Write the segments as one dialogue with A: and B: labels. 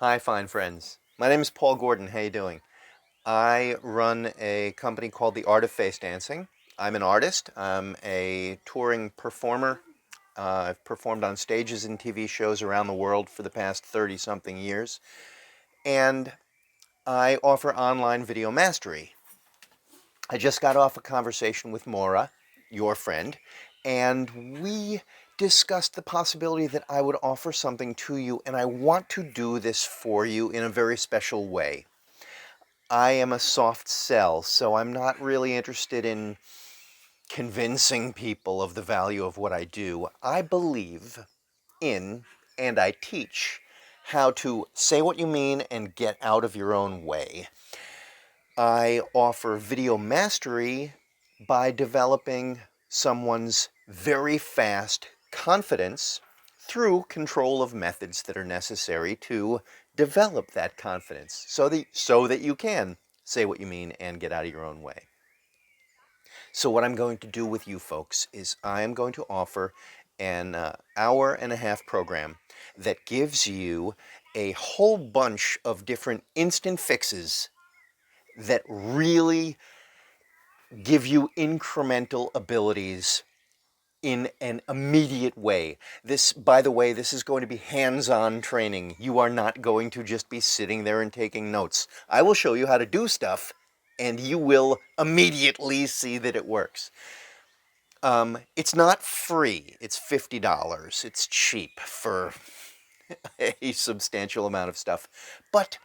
A: Hi, fine friends. My name is Paul Gordon. How you doing? I run a company called The Art of Face Dancing. I'm an artist. I'm a touring performer. I've performed on stages and TV shows around the world for the past 30-something years. And I offer online video mastery. I just got off a conversation with Maura, your friend, and we discussed the possibility that I would offer something to you, and I want to do this for you in a very special way. I am a soft sell, so I'm not really interested in convincing people of the value of what I do. I believe in, and I teach, how to say what you mean and get out of your own way. I offer video mastery by developing someone's very fast confidence through control of methods that are necessary to develop that confidence so that you can say what you mean and get out of your own way. So what I'm going to do with you folks is I am going to offer an hour and a half program that gives you a whole bunch of different instant fixes that really give you incremental abilities in an immediate way. This, by the way, this is going to be hands-on training. You are not going to just be sitting there and taking notes. I will show you how to do stuff, and you will immediately see that it works. It's not free. It's $50. It's cheap for a substantial amount of stuff. But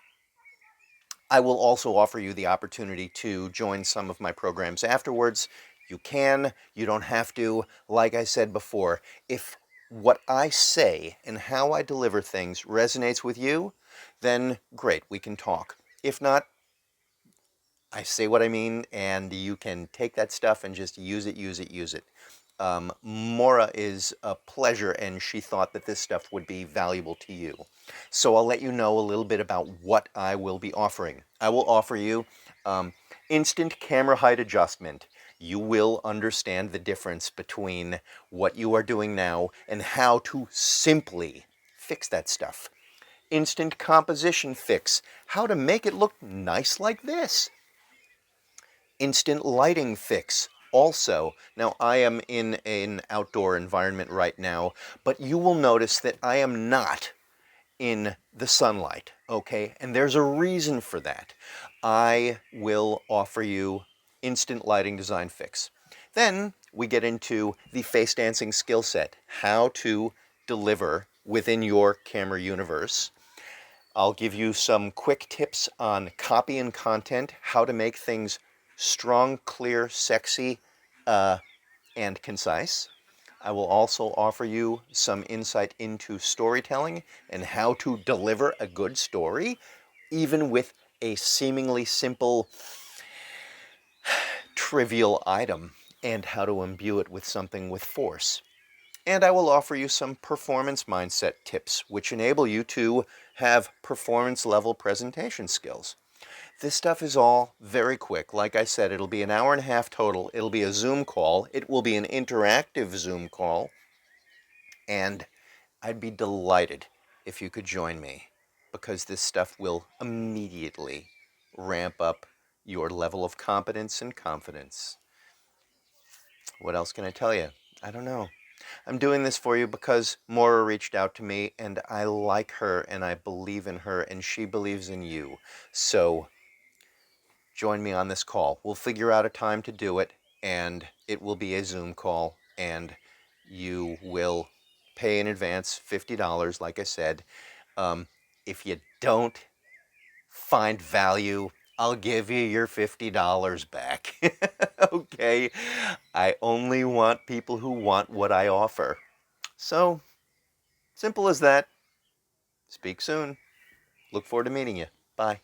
A: I will also offer you the opportunity to join some of my programs afterwards. You can, you don't have to. Like I said before, if what I say and how I deliver things resonates with you, then great, we can talk. If not, I say what I mean, and you can take that stuff and just use it, use it, use it. Maura is a pleasure, and she thought that this stuff would be valuable to you. So I'll let you know a little bit about what I will be offering. I will offer you instant camera height adjustment. You will understand the difference between what you are doing now and how to simply fix that stuff. Instant composition fix, how to make it look nice like this. Instant lighting fix also. Now, I am in an outdoor environment right now, but you will notice that I am not in the sunlight, okay? And there's a reason for that. I will offer you instant lighting design fix. Then we get into the face dancing skill set, how to deliver within your camera universe. I'll give you some quick tips on copy and content, how to make things strong, clear, sexy, and concise. I will also offer you some insight into storytelling and how to deliver a good story, even with a seemingly simple, trivial item, and how to imbue it with something with force. And I will offer you some performance mindset tips, which enable you to have performance level presentation skills. This stuff is all very quick. Like I said, it'll be an hour and a half total. It'll be a Zoom call. It will be an interactive Zoom call. And I'd be delighted if you could join me, because this stuff will immediately ramp up your level of competence and confidence. What else can I tell you? I don't know. I'm doing this for you because Maura reached out to me, and I like her, and I believe in her, and she believes in you. So join me on this call. We'll figure out a time to do it, and it will be a Zoom call, and you will pay in advance $50, like I said. If you don't find value, I'll give you your $50 back. Okay? I only want people who want what I offer. So, simple as that. Speak soon. Look forward to meeting you. Bye.